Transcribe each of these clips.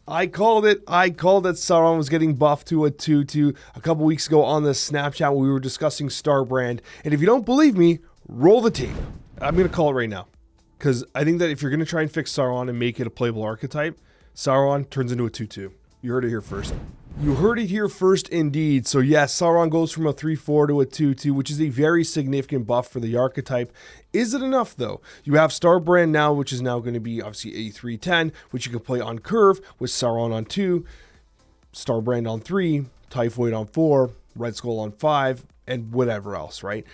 I called it. I called that Sauron was getting buffed to a 2-2 a couple weeks ago on this Snapchat when we were discussing Starbrand. And if you don't believe me, roll the tape. I'm going to call it right now. Because I think that if you're going to try and fix Sauron and make it a playable archetype, Sauron turns into a 2-2. You heard it here first. You heard it here first indeed. So yes, Sauron goes from a 3-4 to a 2-2, which is a very significant buff for the archetype. Is it enough though? You have Starbrand now, which is now going to be obviously a 3-10, which you can play on curve with Sauron on 2, Starbrand on 3, Typhoid on 4, Red Skull on 5, and whatever else, right?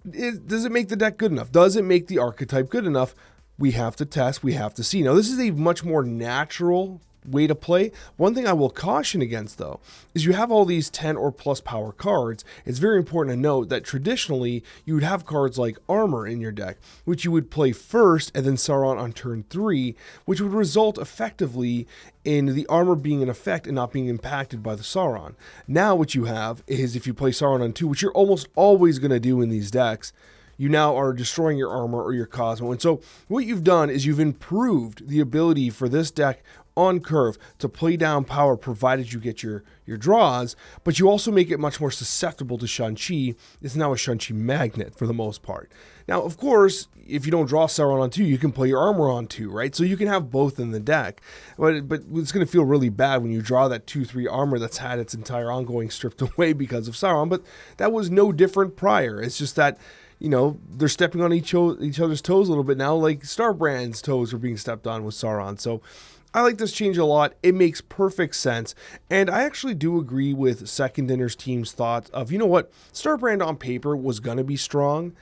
Does it make the deck good enough? Does it make the archetype good enough? We have to test, we have to see. Now, this is a much more natural way to play. One thing I will caution against, though, is you have all these 10 or plus power cards. It's very important to note that traditionally, you would have cards like Armor in your deck, which you would play first and then Sauron on turn 3, which would result effectively in the Armor being in effect and not being impacted by the Sauron. Now what you have is if you play Sauron on 2, which you're almost always going to do in these decks, you now are destroying your Armor or your Cosmo. And so what you've done is you've improved the ability for this deck on curve to play down power provided you get your draws, but you also make it much more susceptible to Shang-Chi. It's now a Shang-Chi magnet for the most part. Now, of course, if you don't draw Sauron on 2, you can play your Armor on 2, right? So you can have both in the deck, but it's going to feel really bad when you draw that 2-3 Armor that's had its entire ongoing stripped away because of Sauron, but that was no different prior. It's just that, you know, they're stepping on each other's toes a little bit now, like Starbrand's toes are being stepped on with Sauron. So I like this change a lot. It makes perfect sense. And I actually do agree with Second Dinner's team's thoughts of, you know what, Starbrand on paper was going to be strong.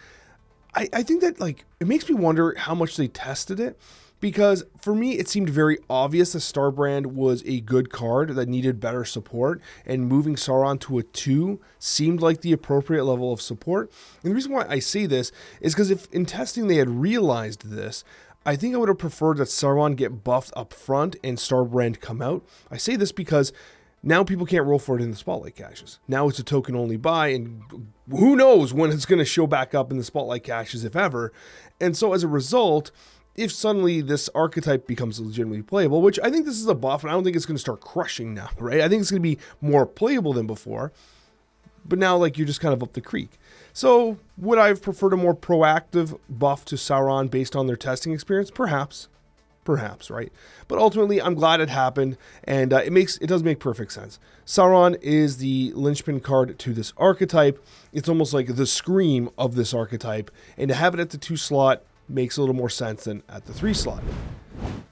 I think that, like, it makes me wonder how much they tested it. Because for me, it seemed very obvious that Starbrand was a good card that needed better support, and moving Sauron to a 2 seemed like the appropriate level of support. And the reason why I say this is because if in testing they had realized this, I think I would have preferred that Sauron get buffed up front and Starbrand come out. I say this because now people can't roll for it in the Spotlight caches. Now it's a token only buy, and who knows when it's going to show back up in the Spotlight caches, if ever. And so as a result, if suddenly this archetype becomes legitimately playable, which I think this is a buff, and I don't think it's going to start crushing now, right? I think it's going to be more playable than before. But now, like, you're just kind of up the creek. So, would I have preferred a more proactive buff to Sauron based on their testing experience? Perhaps, right? But ultimately, I'm glad it happened, and it does make perfect sense. Sauron is the linchpin card to this archetype. It's almost like the scream of this archetype, and to have it at the 2 slot makes a little more sense than at the 3 slot.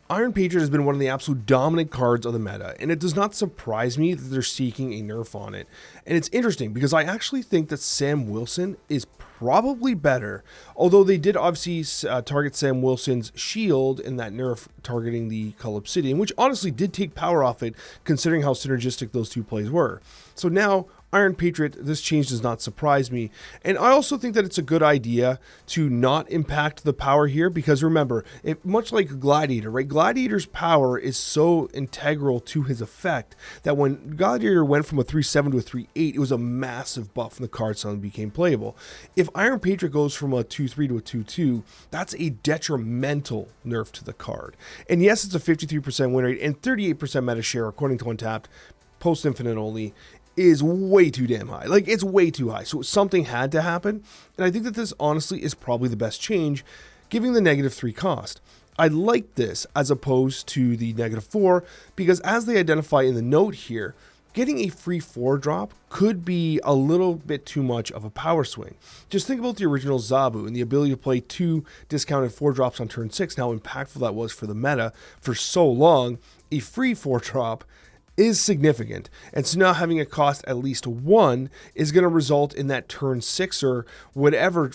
Iron Patriot has been one of the absolute dominant cards of the meta, and it does not surprise me that they're seeking a nerf on it. And it's interesting because I actually think that Sam Wilson is probably better, although they did obviously target Sam Wilson's shield in that nerf targeting the Calypsidian, which honestly did take power off it considering how synergistic those 2 plays were. So now Iron Patriot, this change does not surprise me. And I also think that it's a good idea to not impact the power here because remember, much like Gladiator, right? Gladiator's power is so integral to his effect that when Gladiator went from a 3-7 to a 3-8, it was a massive buff and the card suddenly became playable. If Iron Patriot goes from a 2-3 to a 2-2, that's a detrimental nerf to the card. And yes, it's a 53% win rate and 38% meta share according to Untapped, post-infinite only, is way too damn high. Like, it's way too high. So something had to happen. And I think that this honestly is probably the best change, giving the -3 cost. I like this as opposed to the -4 because as they identify in the note here, getting a free 4-drop could be a little bit too much of a power swing. Just think about the original Zabu and the ability to play 2 discounted 4-drops on turn 6, how impactful that was for the meta for so long. A free 4-drop is significant, and so now having it cost at least 1 is going to result in that turn 6 or whatever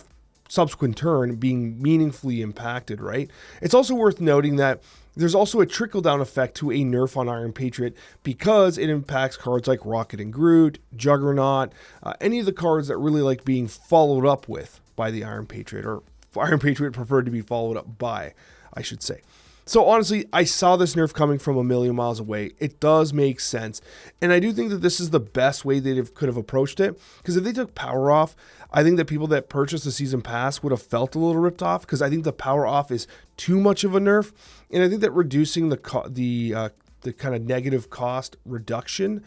subsequent turn being meaningfully impacted, right? It's also worth noting that there's also a trickle-down effect to a nerf on Iron Patriot because it impacts cards like Rocket and Groot, Juggernaut, any of the cards that really like being followed up with by the Iron Patriot, or Iron Patriot preferred to be followed up by, I should say. So honestly, I saw this nerf coming from a million miles away. It does make sense. And I do think that this is the best way they could have approached it. Because if they took power off, I think that people that purchased the season pass would have felt a little ripped off. Because I think the power off is too much of a nerf. And I think that reducing the the kind of negative cost reduction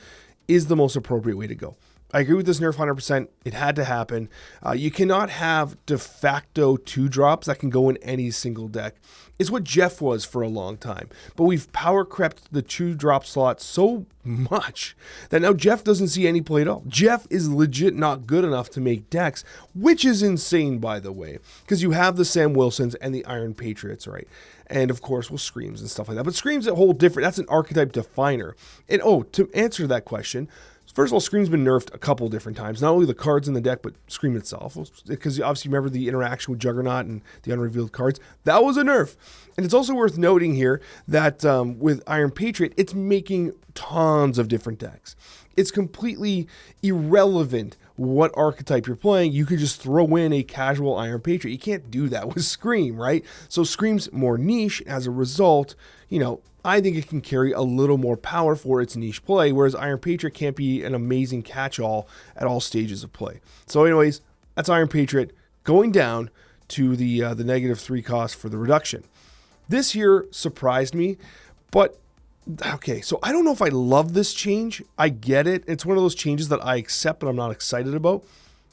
is the most appropriate way to go. I agree with this nerf 100%. It had to happen. You cannot have de facto 2-drops that can go in any single deck. It's what Jeff was for a long time. But we've power crept the 2-drop slot so much that now Jeff doesn't see any play at all. Jeff is legit not good enough to make decks, which is insane, by the way, because you have the Sam Wilsons and the Iron Patriots, right? And of course, well, Screams and stuff like that. But Scream's a whole different, that's an archetype definer. And to answer that question, first of all, Scream's been nerfed a couple different times. Not only the cards in the deck, but Scream itself. Because obviously remember the interaction with Juggernaut and the unrevealed cards. That was a nerf. And it's also worth noting here that with Iron Patriot, it's making tons of different decks. It's completely irrelevant what archetype you're playing. You could just throw in a casual Iron Patriot. You can't do that with Scream, right? So Scream's more niche. As a result, I think it can carry a little more power for its niche play, whereas Iron Patriot can't be an amazing catch-all at all stages of play. So anyways, that's Iron Patriot going down to the -3 cost for the reduction. This here surprised me, but okay, so I don't know if I love this change. I get it. It's one of those changes that I accept, but I'm not excited about.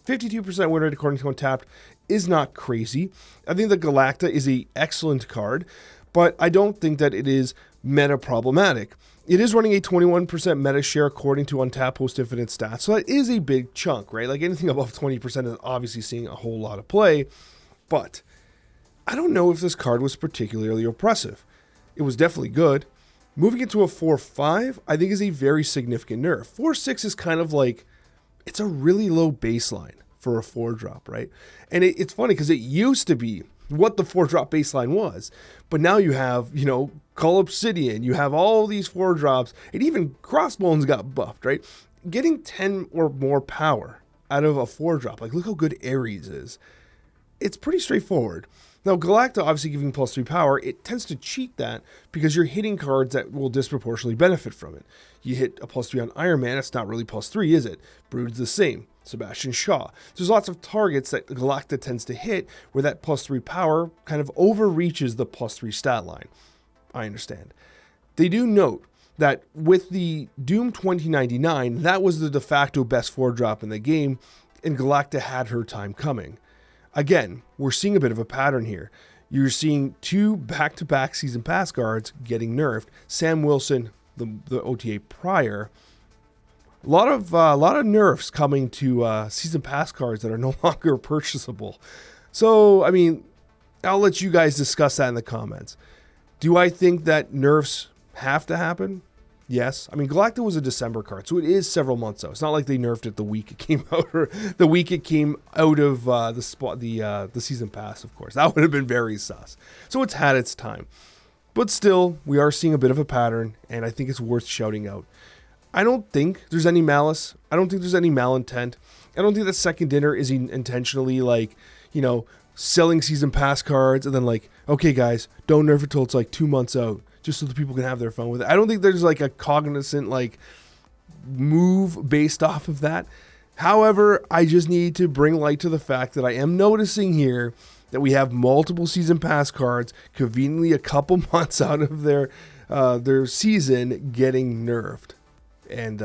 52% win rate according to Untapped is not crazy. I think the Galacta is an excellent card, but I don't think that it is meta problematic. It is running a 21% meta share according to Untapped Post Infinite stats, so that is a big chunk, right? Like anything above 20% is obviously seeing a whole lot of play, but I don't know if this card was particularly oppressive. It was definitely good. Moving it to a 4-5, I think is a very significant nerf. 4-6 is kind of like, it's a really low baseline for a 4-drop, right? And it's funny because it used to be what the 4-drop baseline was, but now you have, Call Obsidian, you have all these 4-drops, and even Crossbones got buffed, right? Getting 10 or more power out of a 4-drop, like look how good Ares is. It's pretty straightforward. Now, Galacta obviously giving +3 power, it tends to cheat that because you're hitting cards that will disproportionately benefit from it. You hit a +3 on Iron Man, it's not really +3, is it? Brood's the same. Sebastian Shaw. There's lots of targets that Galacta tends to hit where that +3 power kind of overreaches the +3 stat line. I understand. They do note that with the Doom 2099, that was the de facto best 4-drop in the game, and Galacta had her time coming. Again, we're seeing a bit of a pattern here. You're seeing 2 back-to-back Season Pass cards getting nerfed. Sam Wilson, the OTA prior. A lot of nerfs coming to Season Pass cards that are no longer purchasable. So, I mean, I'll let you guys discuss that in the comments. Do I think that nerfs have to happen? Yes. I mean, Galacta was a December card, so it is several months out. It's not like they nerfed it the week it came out, or the week it came out of the Season Pass, of course. That would have been very sus. So it's had its time. But still, we are seeing a bit of a pattern, and I think it's worth shouting out. I don't think there's any malice. I don't think there's any malintent. I don't think that Second Dinner is intentionally selling Season Pass cards and then okay guys, don't nerf it till it's 2 months out, just so the people can have their fun with it. I don't think there's a cognizant move based off of that. However, I just need to bring light to the fact that I am noticing here that we have multiple Season Pass cards conveniently a couple months out of their season getting nerfed. And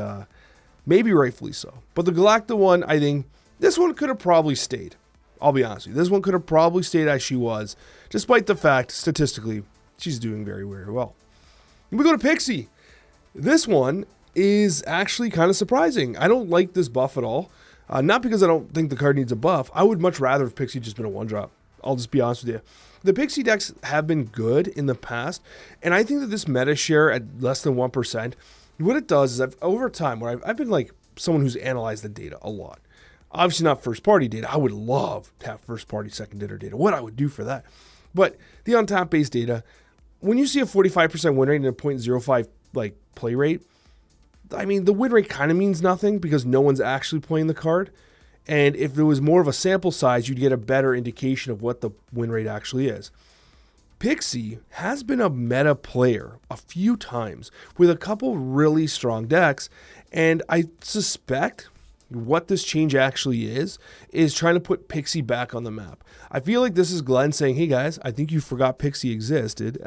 maybe rightfully so. But the Galacta one, I think this one could have probably stayed. I'll be honest with you. This one could have probably stayed as she was, despite the fact, statistically, she's doing very, very well. And we go to Pixie. This one is actually kind of surprising. I don't like this buff at all. Not because I don't think the card needs a buff. I would much rather if Pixie just been a 1-drop. I'll just be honest with you. The Pixie decks have been good in the past, and I think that this meta share at less than 1%, what it does is over time, where I've been someone who's analyzed the data a lot. Obviously not first-party data. I would love to have first-party Second Dinner data. What I would do for that. But the Untapped-based data, when you see a 45% win rate and a 0.05 play rate, I mean, the win rate kind of means nothing because no one's actually playing the card. And if there was more of a sample size, you'd get a better indication of what the win rate actually is. Pixie has been a meta player a few times with a couple really strong decks, and I suspect what this change actually is trying to put Pixie back on the map. I feel like this is Glenn saying, hey guys, I think you forgot Pixie existed.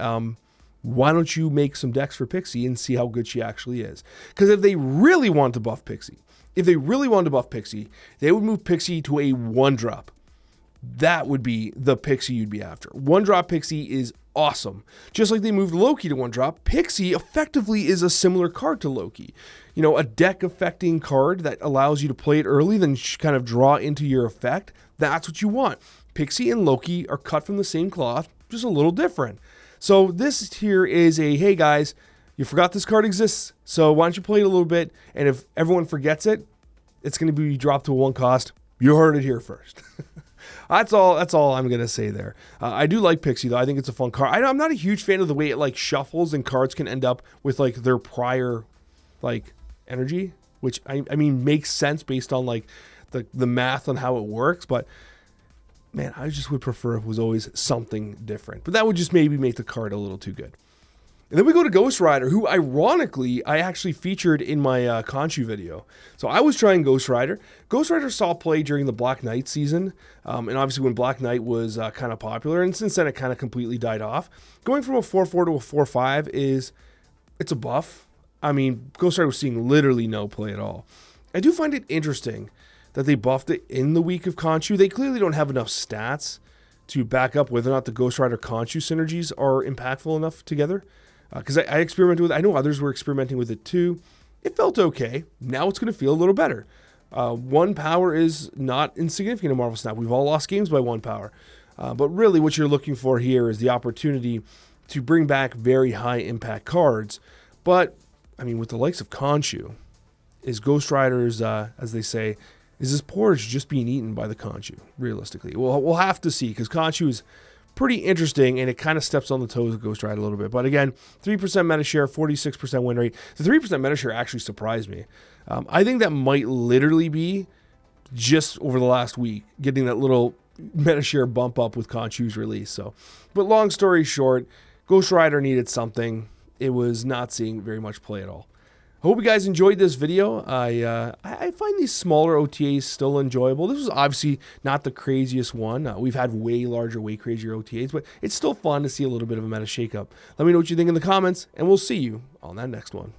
why don't you make some decks for Pixie and see how good she actually is? Because if they really want to buff Pixie, they would move Pixie to a 1-drop. That would be the Pixie you'd be after. 1-drop Pixie is awesome. Just like they moved Loki to 1-drop, Pixie effectively is a similar card to Loki. You know, a deck affecting card that allows you to play it early, then kind of draw into your effect. That's what you want. Pixie and Loki are cut from the same cloth, just a little different. So this here is a, hey guys, you forgot this card exists, so why don't you play it a little bit, and if everyone forgets it, it's going to be dropped to a 1 cost. You heard it here first. That's all I'm going to say there. I do like Pixie, though. I think it's a fun card. I'm not a huge fan of the way it, like, shuffles and cards can end up with, like, their prior, like, energy, which, I mean, makes sense based on, like, the math on how it works, but, man, I just would prefer if it was always something different. But that would just maybe make the card a little too good. And then we go to Ghost Rider, who ironically I actually featured in my Conchu video. So I was trying Ghost Rider. Ghost Rider saw play during the Black Knight season, and obviously when Black Knight was kind of popular, and since then it kind of completely died off. Going from a 4-4 to a 4-5 it's a buff. I mean, Ghost Rider was seeing literally no play at all. I do find it interesting that they buffed it in the week of Conchu. They clearly don't have enough stats to back up whether or not the Ghost Rider Conchu synergies are impactful enough together. Because I experimented with it. I know others were experimenting with it too. It felt okay. Now it's going to feel a little better. 1 power is not insignificant in Marvel Snap. We've all lost games by 1 power. But really what you're looking for here is the opportunity to bring back very high impact cards. But, I mean, with the likes of Conchu, is Ghost Rider's, as they say, is his porridge just being eaten by the Conchu, realistically? We'll have to see, because Conchu is pretty interesting, and it kind of steps on the toes of Ghost Rider a little bit. But again, 3% meta share, 46% win rate. The 3% meta share actually surprised me. I think that might literally be just over the last week, getting that little meta share bump up with Conchu's release. So, but long story short, Ghost Rider needed something. It was not seeing very much play at all. I hope you guys enjoyed this video. I find these smaller OTAs still enjoyable. This was obviously not the craziest one. We've had way larger, way crazier OTAs, but it's still fun to see a little bit of a meta shakeup. Let me know what you think in the comments, and we'll see you on that next one.